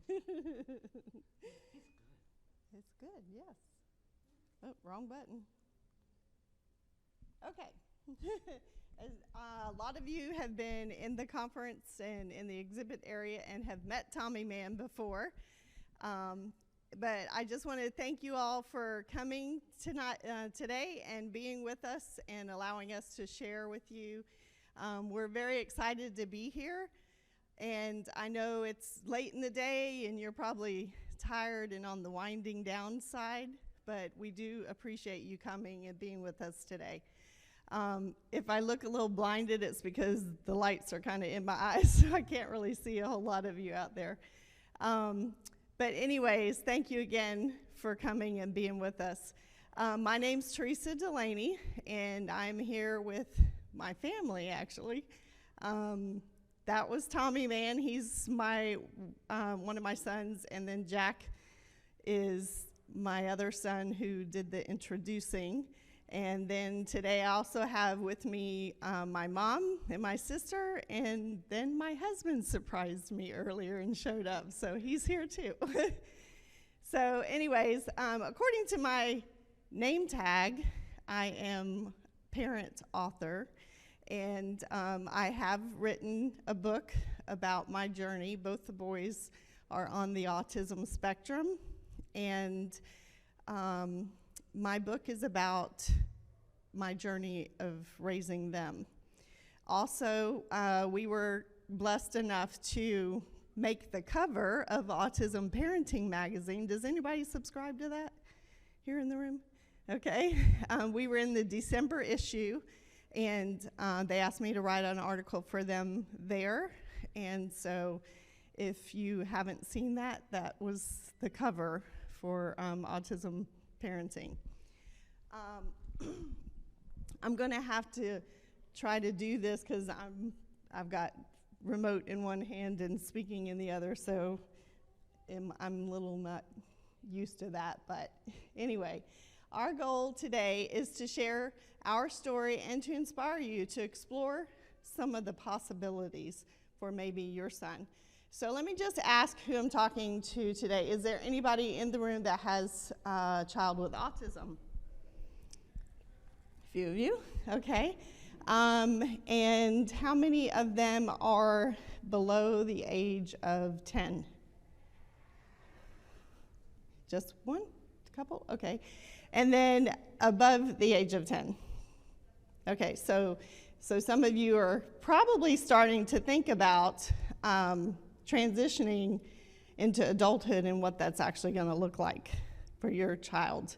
It's good, yes. Oh, wrong button. Okay. As, a lot of you have been in the conference and in the exhibit area and have met Tommy Man before. But I just want to thank you all for coming today and being with us and allowing us to share with you. We're very excited to be here. And I know it's late in the day and you're probably tired and on the winding down side, but we do appreciate you coming and being with us today. If I look a little blinded, it's because the lights are kind of in my eyes, so I can't really see a whole lot of you out there. But anyways, thank you again for coming and being with us. My name's Teresa Delaney, and I'm here with my family, actually. That was Tommy Man. He's my one of my sons, and then Jack is my other son who did the introducing. And then today I also have with me my mom and my sister, and then my husband surprised me earlier and showed up, so he's here too. So anyways, according to my name tag, I am parent author. And I have written a book about my journey. Both the boys are on the autism spectrum. And my book is about my journey of raising them. Also, we were blessed enough to make the cover of Autism Parenting Magazine. Does anybody subscribe to that here in the room? Okay. We were in the December issue. And they asked me to write an article for them there. And so if you haven't seen that, that was the cover for Autism Parenting. I'm going to have to try to do this because I've got remote in one hand and speaking in the other, so I'm a little not used to that. But anyway, our goal today is to share our story and to inspire you to explore some of the possibilities for maybe your son. So let me just ask who I'm talking to today. Is there anybody in the room that has a child with autism? A few of you, okay. And how many of them are below the age of 10? Just one? A couple? Okay. And then above the age of 10. Okay, so some of you are probably starting to think about transitioning into adulthood and what that's actually going to look like for your child.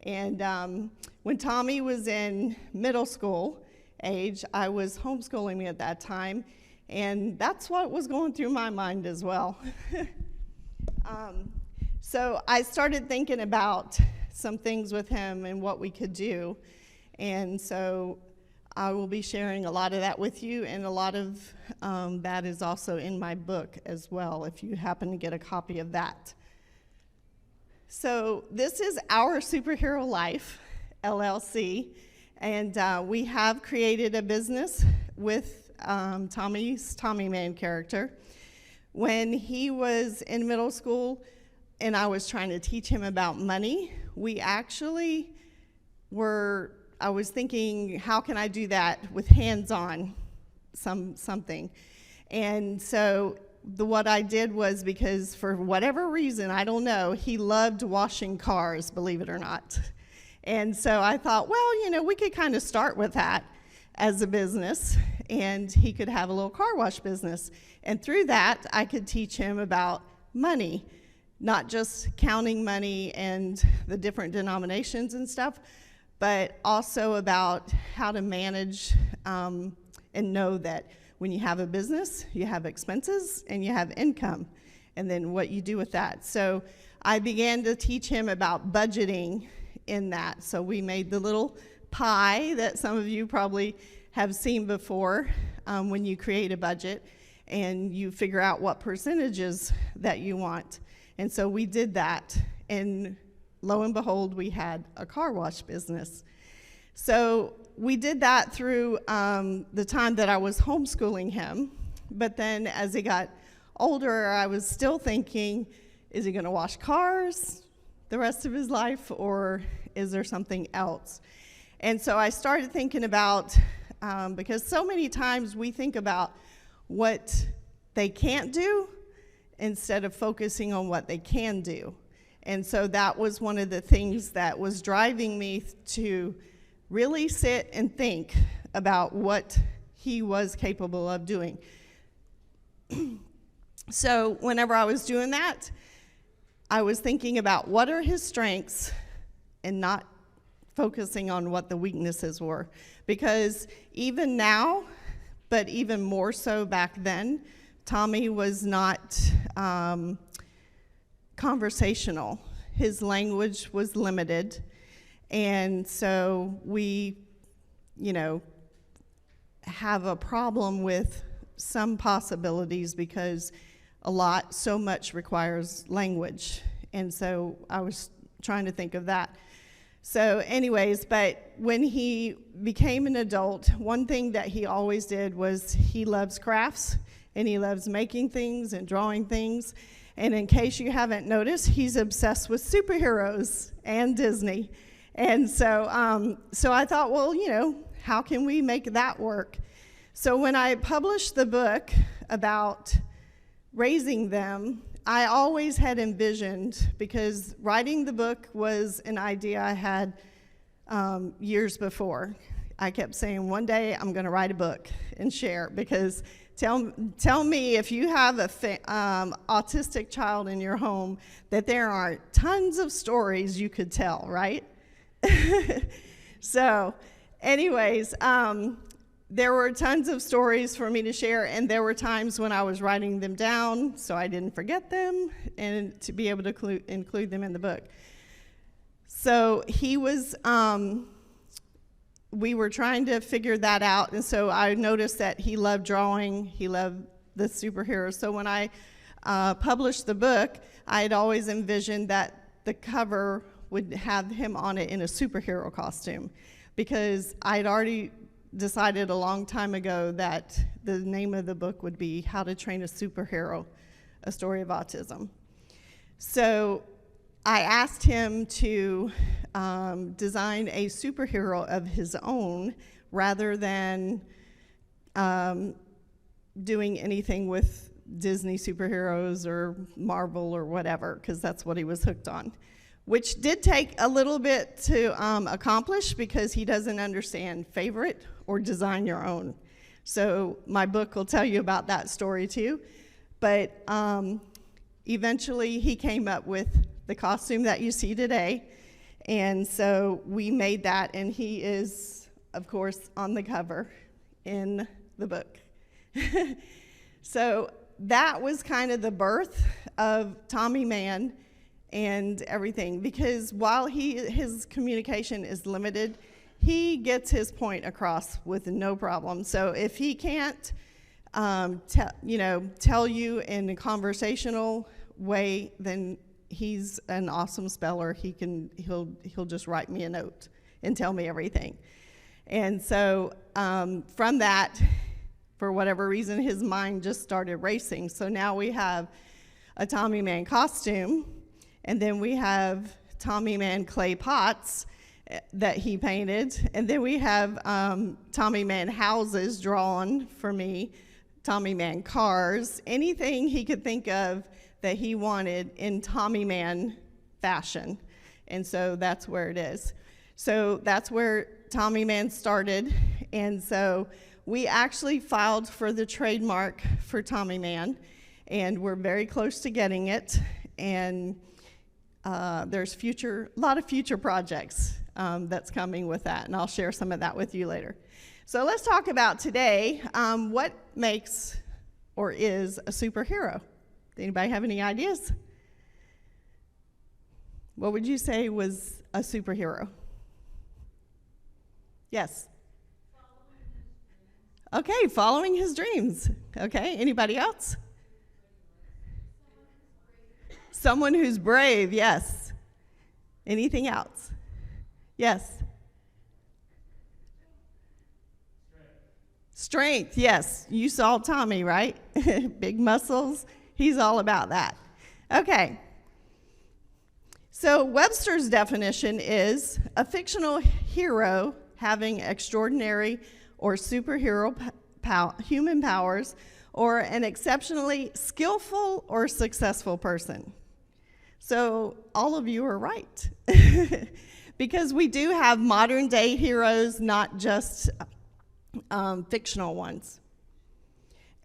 And when Tommy was in middle school age, I was homeschooling me at that time, and that's what was going through my mind as well. So I started thinking about some things with him and what we could do. And so I will be sharing a lot of that with you, and a lot of that is also in my book as well, if you happen to get a copy of that. So this is our Superhero Life LLC, and we have created a business with Tommy's Tommy Man character. When he was in middle school and I was trying to teach him about money, we actually I was thinking, how can I do that with hands-on something? And so what I did was, because for whatever reason, I don't know, he loved washing cars, believe it or not. And so I thought, well, we could kind of start with that as a business, and he could have a little car wash business. And through that, I could teach him about money, not just counting money and the different denominations and stuff, but also about how to manage and know that when you have a business, you have expenses and you have income, and then what you do with that. So I began to teach him about budgeting in that. So we made the little pie that some of you probably have seen before when you create a budget and you figure out what percentages that you want. And so we did that, and lo and behold, we had a car wash business. So we did that through the time that I was homeschooling him, but then as he got older, I was still thinking, is he going to wash cars the rest of his life, or is there something else? And so I started thinking about, because so many times we think about what they can't do instead of focusing on what they can do. And so that was one of the things that was driving me to really sit and think about what he was capable of doing. So whenever I was doing that, I was thinking about what are his strengths and not focusing on what the weaknesses were. Because even now, but even more so back then, Tommy was not conversational. His language was limited. And so we, have a problem with some possibilities because so much requires language. And so I was trying to think of that. So anyways, but when he became an adult, one thing that he always did was he loves crafts, and he loves making things and drawing things. And in case you haven't noticed, he's obsessed with superheroes and Disney. And so, so I thought, well, how can we make that work? So when I published the book about raising them, I always had envisioned, because writing the book was an idea I had years before. I kept saying, one day I'm going to write a book and share, because tell me if you have a autistic child in your home that there are tons of stories you could tell, right? So anyways, there were tons of stories for me to share, and there were times when I was writing them down so I didn't forget them and to be able to include them in the book. So we were trying to figure that out, and so I noticed that he loved drawing, he loved the superheroes. So when I published the book, I had always envisioned that the cover would have him on it in a superhero costume, because I'd already decided a long time ago that the name of the book would be How to Train a Superhero, A Story of Autism. So I asked him to design a superhero of his own rather than doing anything with Disney superheroes or Marvel or whatever, because that's what he was hooked on, which did take a little bit to accomplish, because he doesn't understand favorite or design your own. So my book will tell you about that story too. But eventually he came up with the costume that you see today. And so we made that, and he is, of course, on the cover in the book. So that was kind of the birth of Tommy Man and everything, because while his communication is limited, he gets his point across with no problem. So if he can't tell you in a conversational way, then he's an awesome speller. He'll just write me a note and tell me everything. And so from that, for whatever reason, his mind just started racing. So now we have a Tommy Man costume, and then we have Tommy Man clay pots that he painted, and then we have Tommy Man houses drawn for me, Tommy Man cars, anything he could think of that he wanted in Tommy Man fashion. And so that's where it is. So that's where Tommy Man started, and so we actually filed for the trademark for Tommy Man, and we're very close to getting it, and there's a lot of future projects that's coming with that, and I'll share some of that with you later. So let's talk about today, what makes or is a superhero? Anybody have any ideas? What would you say was a superhero? Yes? Okay, following his dreams. Okay, anybody else? Someone who's brave, yes. Anything else? Yes. Strength, yes. You saw Tommy, right? Big muscles. He's all about that. Okay. So Webster's definition is a fictional hero having extraordinary or superhero human powers, or an exceptionally skillful or successful person. So all of you are right. Because we do have modern day heroes, not just fictional ones.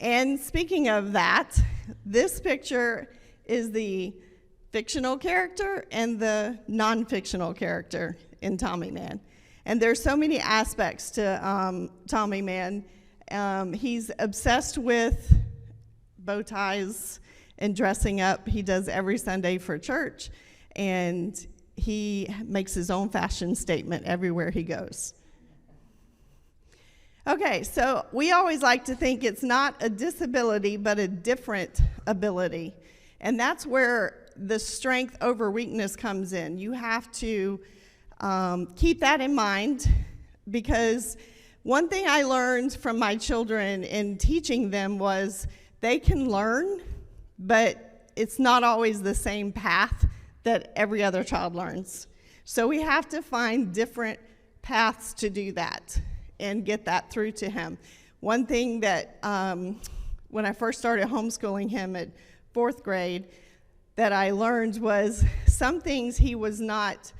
And speaking of that, this picture is the fictional character and the non-fictional character in Tommy Man. And there's so many aspects to Tommy Man. He's obsessed with bow ties and dressing up. He does every Sunday for church, and he makes his own fashion statement everywhere he goes. Okay, so we always like to think it's not a disability, but a different ability. And that's where the strength over weakness comes in. You have to keep that in mind, because one thing I learned from my children in teaching them was they can learn, but it's not always the same path that every other child learns. So we have to find different paths to do that and get that through to him. One thing that when I first started homeschooling him at 4th grade that I learned was some things he was not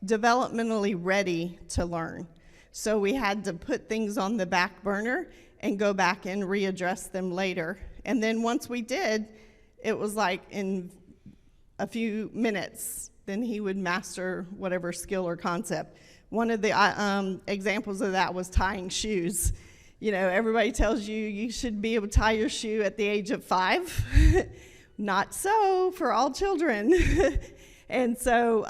developmentally ready to learn. So we had to put things on the back burner and go back and readdress them later. And then once we did, it was like in a few minutes, then he would master whatever skill or concept. One of the examples of that was tying shoes. You know, everybody tells you you should be able to tie your shoe at the age of 5. Not so for all children. And so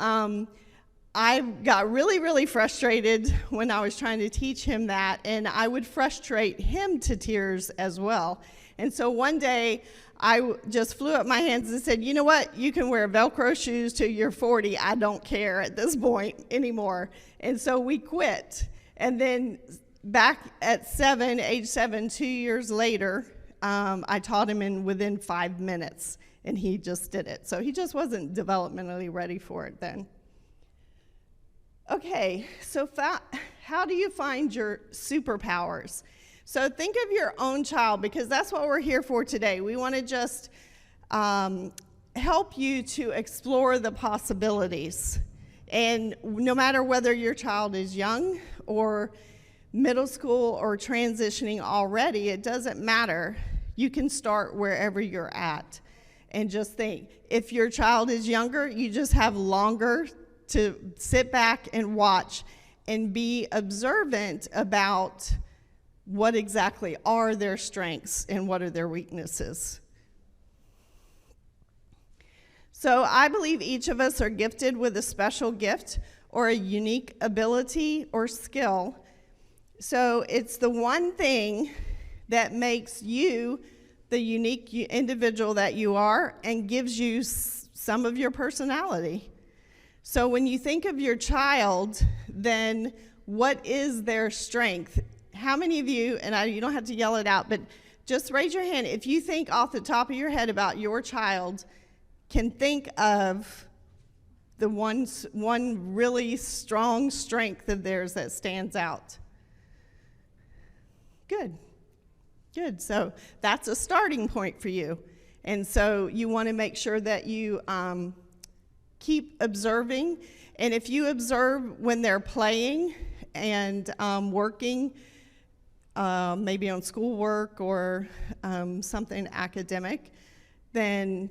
I got really, really frustrated when I was trying to teach him that, and I would frustrate him to tears as well. And so one day, I just flew up my hands and said, you know what, you can wear Velcro shoes till you're 40. I don't care at this point anymore. And so we quit. And then back at age 7, 2 years later, I taught him within 5 minutes, and he just did it. So he just wasn't developmentally ready for it then. Okay, so how do you find your superpowers? So think of your own child, because that's what we're here for today. We want to just help you to explore the possibilities. And no matter whether your child is young or middle school or transitioning already, it doesn't matter. You can start wherever you're at. And just think, if your child is younger, you just have longer to sit back and watch and be observant about what exactly are their strengths and what are their weaknesses. So I believe each of us are gifted with a special gift or a unique ability or skill. So it's the one thing that makes you the unique individual that you are and gives you some of your personality. So when you think of your child, then what is their strength? How many of you, and you don't have to yell it out, but just raise your hand if you think off the top of your head about your child, can think of the one really strong strength of theirs that stands out. Good. Good. So that's a starting point for you. And so you want to make sure that you keep observing. And if you observe when they're playing and working, maybe on schoolwork or something academic, then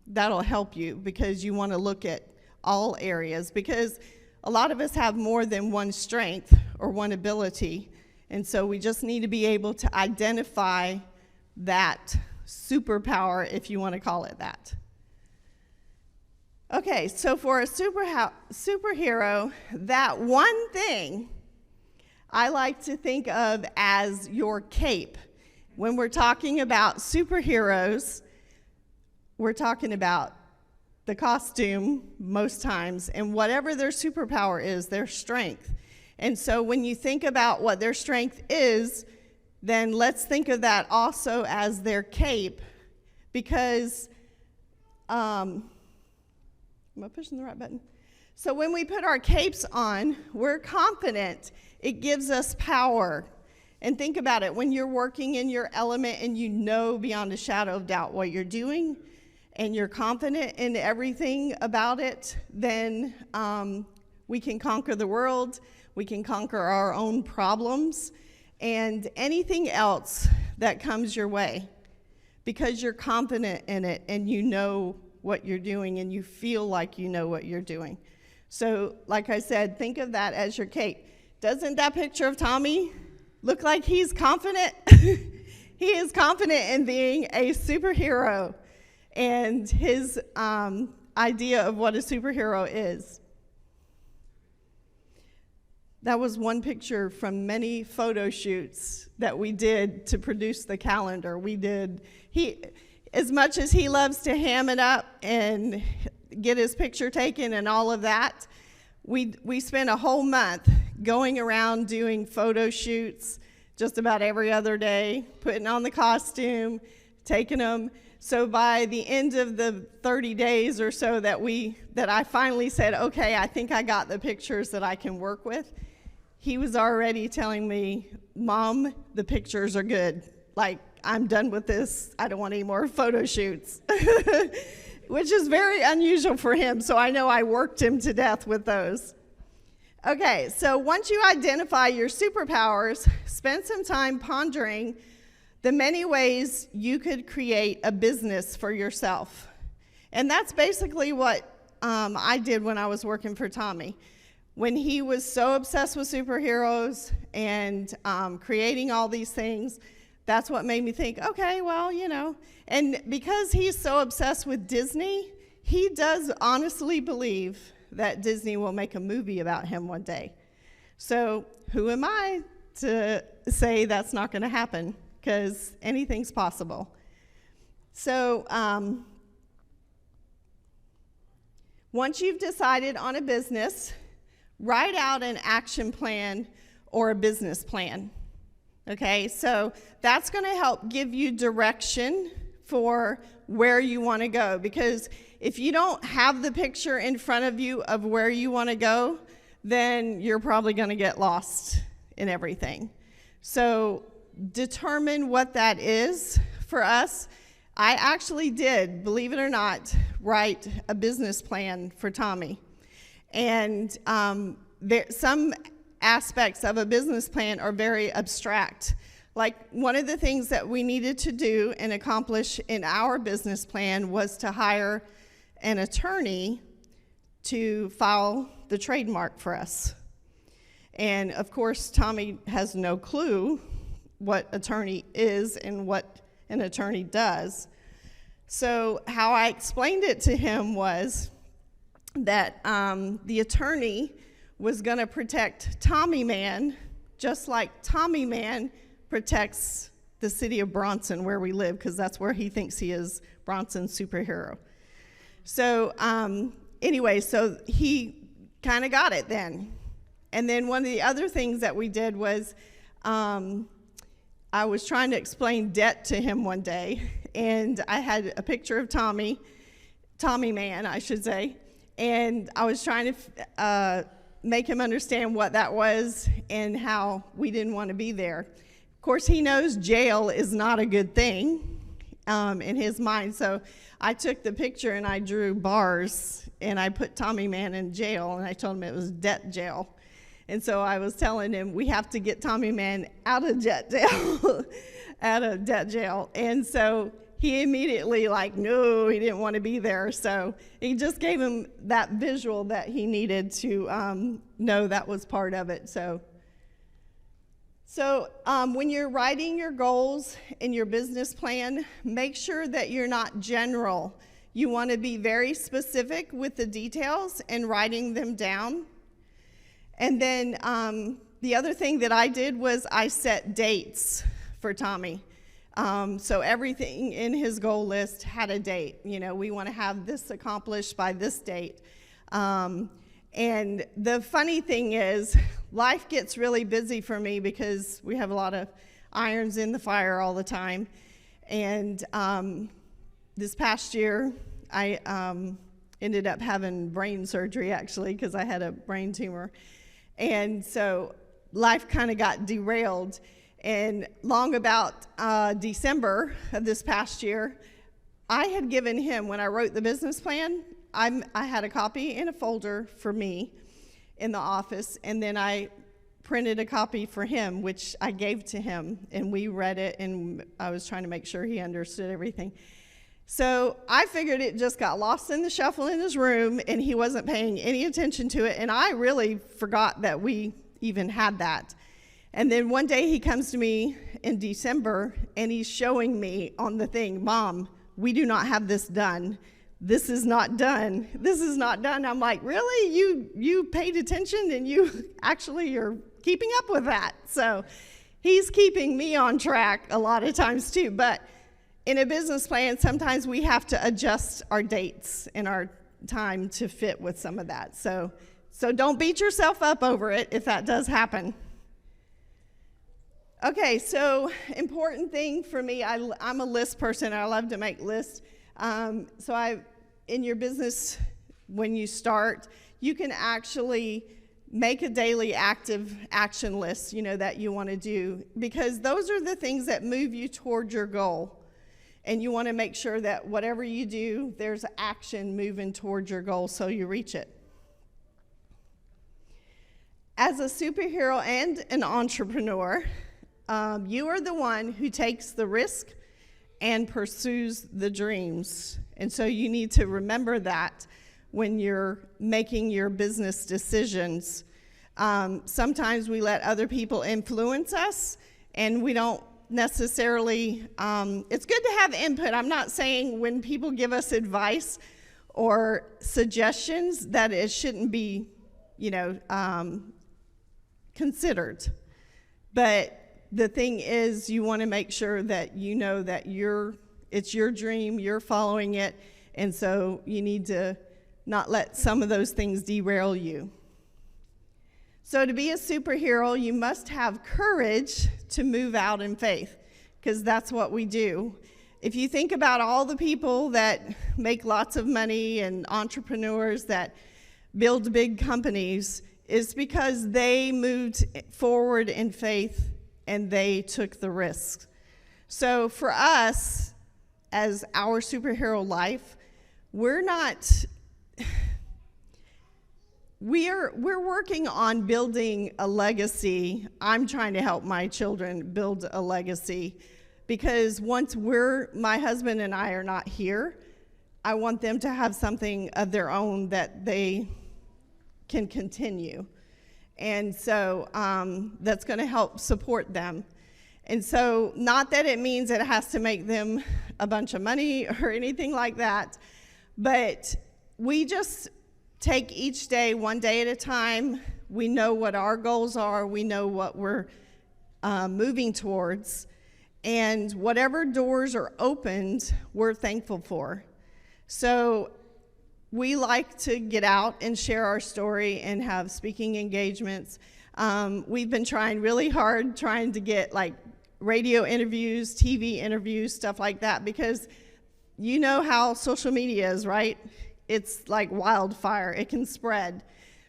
that'll help you, because you want to look at all areas, because a lot of us have more than one strength or one ability, and so we just need to be able to identify that superpower, if you want to call it that. Okay, so for a superhero, that one thing I like to think of as your cape. When we're talking about superheroes, we're talking about the costume most times, and whatever their superpower is, their strength. And so when you think about what their strength is, then let's think of that also as their cape, because, am I pushing the right button? So when we put our capes on, we're confident. It gives us power. And think about it, when you're working in your element and you know beyond a shadow of doubt what you're doing, and you're confident in everything about it, then we can conquer the world, we can conquer our own problems, and anything else that comes your way, because you're confident in it and you know what you're doing and you feel like you know what you're doing. So, like I said, think of that as your cape. Doesn't that picture of Tommy look like he's confident? He is confident in being a superhero, and his idea of what a superhero is. That was one picture from many photo shoots that we did to produce the calendar. As much as he loves to ham it up and get his picture taken and all of that, we spent a whole month going around doing photo shoots just about every other day, putting on the costume, taking them. So by the end of the 30 days or so that I finally said, okay, I think I got the pictures that I can work with, he was already telling me, Mom, the pictures are good. Like, I'm done with this. I don't want any more photo shoots, which is very unusual for him. So I know I worked him to death with those. Okay, so once you identify your superpowers, spend some time pondering the many ways you could create a business for yourself. And that's basically what I did when I was working for Tommy. When he was so obsessed with superheroes and creating all these things, that's what made me think, okay, well, and because he's so obsessed with Disney, he does honestly believe that Disney will make a movie about him one day. So who am I to say that's not going to happen? Because anything's possible. So once you've decided on a business, write out an action plan or a business plan. Okay, so that's going to help give you direction for where you want to go, because if you don't have the picture in front of you of where you want to go, then you're probably going to get lost in everything. So determine what that is. For us, I actually did, believe it or not, write a business plan for Tommy. And some aspects of a business plan are very abstract. Like, one of the things that we needed to do and accomplish in our business plan was to hire an attorney to file the trademark for us. And of course, Tommy has no clue what attorney is and what an attorney does. So how I explained it to him was that the attorney was going to protect Tommy Man, just like Tommy Man protects the city of Bronson where we live, because that's where he thinks he is Bronson's superhero. So anyway, so he kind of got it then. And then one of the other things that we did was I was trying to explain debt to him one day, and I had a picture of Tommy Man, I should say, and I was trying to make him understand what that was and how we didn't want to be there. Of course, he knows jail is not a good thing in his mind, so I took the picture and I drew bars, and I put Tommy Man in jail, and I told him it was debt jail. And so I was telling him, we have to get Tommy Man out of debt jail, out of debt jail. And so he immediately, no, he didn't want to be there. So he just gave him that visual that he needed to know that was part of it. So when you're writing your goals in your business plan, make sure that you're not general. You want to be very specific with the details and writing them down. And then the other thing that I did was I set dates for Tommy. So everything in his goal list had a date. We want to have this accomplished by this date. And the funny thing is, life gets really busy for me because we have a lot of irons in the fire all the time. And this past year, I ended up having brain surgery, actually, because I had a brain tumor. And so life kind of got derailed. And long about December of this past year, I had given him, when I wrote the business plan, I had a copy in a folder for me in the office, and then I printed a copy for him, which I gave to him, and we read it, and I was trying to make sure he understood everything. So I figured it just got lost in the shuffle in his room, and he wasn't paying any attention to it, and I really forgot that we even had that. And then one day he comes to me in December, and he's showing me on the thing, "Mom, we do not have this done. This is not done. This is not done." I'm like, "Really? You paid attention and you actually are keeping up with that?" So he's keeping me on track a lot of times too. But in a business plan, sometimes we have to adjust our dates and our time to fit with some of that. So don't beat yourself up over it if that does happen. Okay, so important thing for me, I'm a list person. I love to make lists. In your business, when you start, you can actually make a daily active action list, that you want to do, because those are the things that move you toward your goal. And you want to make sure that whatever you do, there's action moving toward your goal so you reach it. As a superhero and an entrepreneur, you are the one who takes the risk and pursues the dreams. And so you need to remember that when you're making your business decisions. Sometimes we let other people influence us, and we don't necessarily, it's good to have input. I'm not saying when people give us advice or suggestions that it shouldn't be, considered. But the thing is, you want to make sure that you know that it's your dream, you're following it, and so you need to not let some of those things derail you. So to be a superhero, you must have courage to move out in faith, because that's what we do. If you think about all the people that make lots of money and entrepreneurs that build big companies, it's because they moved forward in faith and they took the risk. So for us, as our superhero life, we're working on building a legacy. I'm trying to help my children build a legacy, because once my husband and I are not here, I want them to have something of their own that they can continue. And so that's going to help support them. And so not that it means it has to make them a bunch of money or anything like that, but we just take each day one day at a time. We know what our goals are. We know what we're moving towards. And whatever doors are opened, we're thankful for. So we like to get out and share our story and have speaking engagements. We've been trying really hard, trying to get radio interviews, TV interviews, stuff like that, because you know how social media is, right? It's like wildfire. It can spread.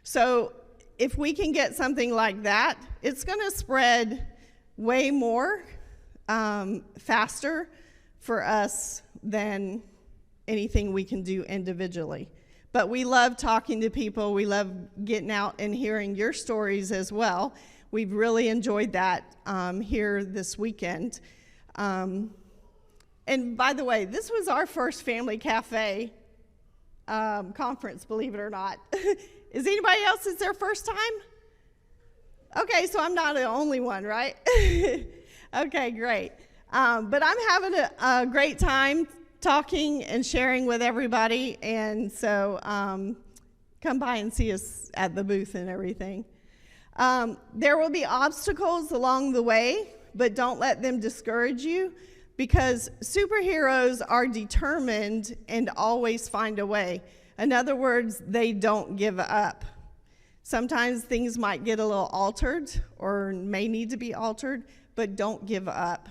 So if we can get something like that, it's going to spread way more faster for us than anything we can do individually. But we love talking to people. We love getting out and hearing your stories as well. We've really enjoyed that here this weekend. And by the way, this was our first family cafe conference, believe it or not. Is anybody else, it's their first time? Okay, so I'm not the only one, right? Okay, great. But I'm having a great time talking and sharing with everybody, and so come by and see us at the booth and everything. There will be obstacles along the way, but don't let them discourage you, because superheroes are determined and always find a way. In other words, they don't give up. Sometimes things might get a little altered or may need to be altered, but don't give up.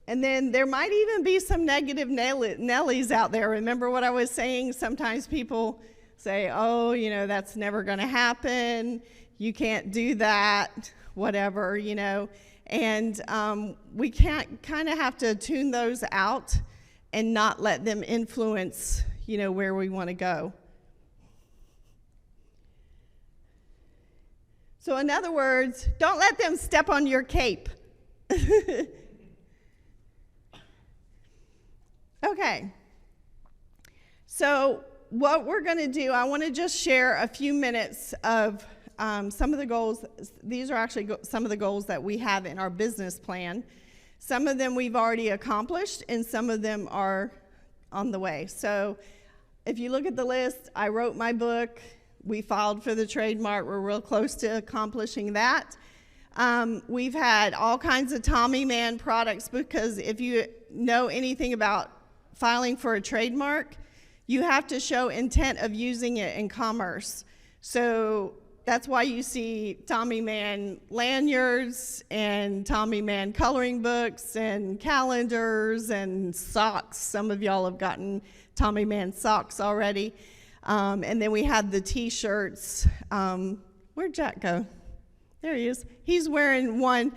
And then there might even be some negative Nellies out there. Remember what I was saying? Sometimes people say, oh, that's never going to happen. You can't do that, whatever, And we can't kind of have to tune those out and not let them influence, where we want to go. So in other words, don't let them step on your cape. Okay. So what we're going to do, I want to just share a few minutes of some of the goals. These are actually some of the goals that we have in our business plan. Some of them we've already accomplished, and some of them are on the way. So if you look at the list, I wrote my book. We filed for the trademark. We're real close to accomplishing that. We've had all kinds of Tommy Man products, because if you know anything about filing for a trademark, you have to show intent of using it in commerce. So that's why you see Tommy Man lanyards and Tommy Man coloring books and calendars and socks. Some of y'all have gotten Tommy Man socks already. And then we have the t-shirts. Where'd Jack go? There he is. He's wearing one.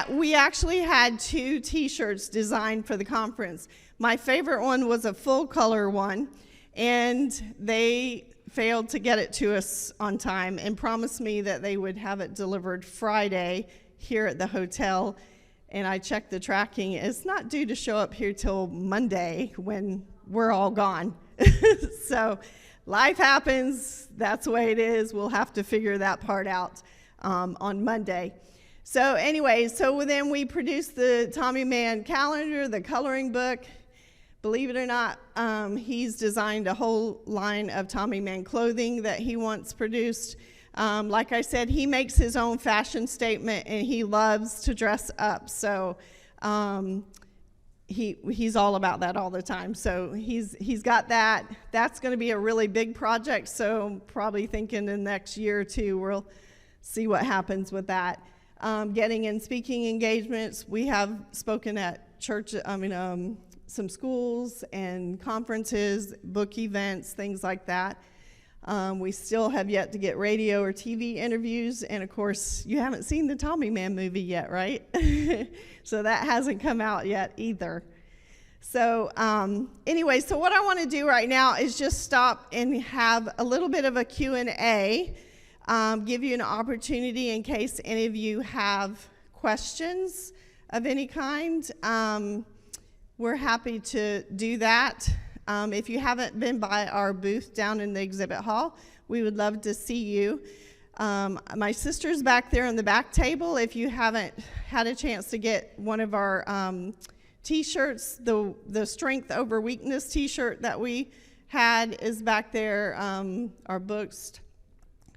We actually had 2 t-shirts designed for the conference. My favorite one was a full color one, and they failed to get it to us on time and promised me that they would have it delivered Friday here at the hotel. And I checked the tracking. It's not due to show up here till Monday when we're all gone. So life happens. That's the way it is. We'll have to figure that part out on Monday. So anyway, so then we produced the Tommy Man calendar, the coloring book. Believe it or not, he's designed a whole line of Tommy Man clothing that he wants produced. Like I said, he makes his own fashion statement, and he loves to dress up. So he's all about that all the time. So he's got that. That's going to be a really big project. So probably thinking in the next year or two, we'll see what happens with that. Getting in speaking engagements. We have spoken at church, some schools and conferences, book events, things like that. We still have yet to get radio or TV interviews, and of course, you haven't seen the Tommy Man movie yet, right? So that hasn't come out yet either. So anyway, so what I want to do right now is just stop and have a little bit of a Q&A, give you an opportunity in case any of you have questions of any kind. We're happy to do that. If you haven't been by our booth down in the exhibit hall, we would love to see you. My sister's back there on the back table. If you haven't had a chance to get one of our t-shirts, the Strength Over Weakness t-shirt that we had is back there. Our books,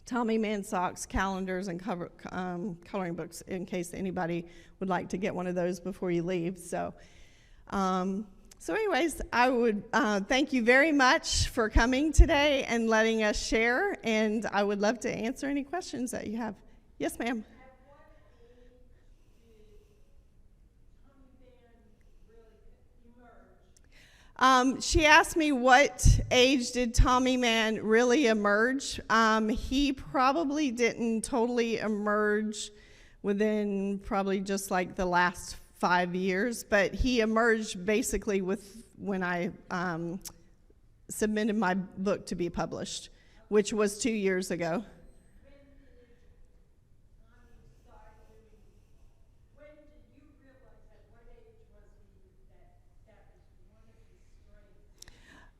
Tommy Man socks, calendars, and coloring books, in case anybody would like to get one of those before you leave. So anyways, I would thank you very much for coming today and letting us share, and I would love to answer any questions that you have. Yes, ma'am. At what age did Tommy Man really emerge? She asked me what age did Tommy Man really emerge. He probably didn't totally emerge within probably just like the last 5 years, but he emerged basically when I submitted my book to be published, which was 2 years ago. When did you realize at what age was that was one of his strengths?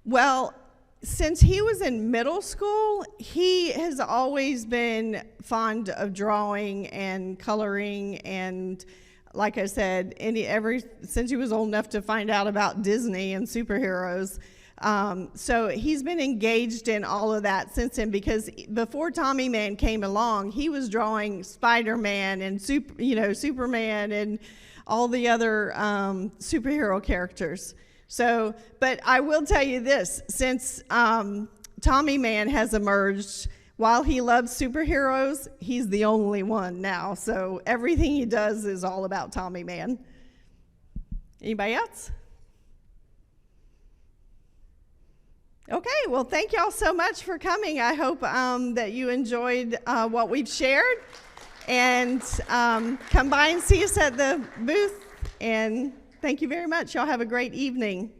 Well, since he was in middle school, he has always been fond of drawing and coloring, and like I said, since he was old enough to find out about Disney and superheroes. So he's been engaged in all of that since then, because before Tommy Man came along, he was drawing Spider-Man and Superman and all the other superhero characters. So, but I will tell you this, since Tommy Man has emerged, while he loves superheroes, he's the only one now. So everything he does is all about Tommy Man. Anybody else? Okay, well, thank y'all so much for coming. I hope that you enjoyed what we've shared. And come by and see us at the booth. And thank you very much. Y'all have a great evening.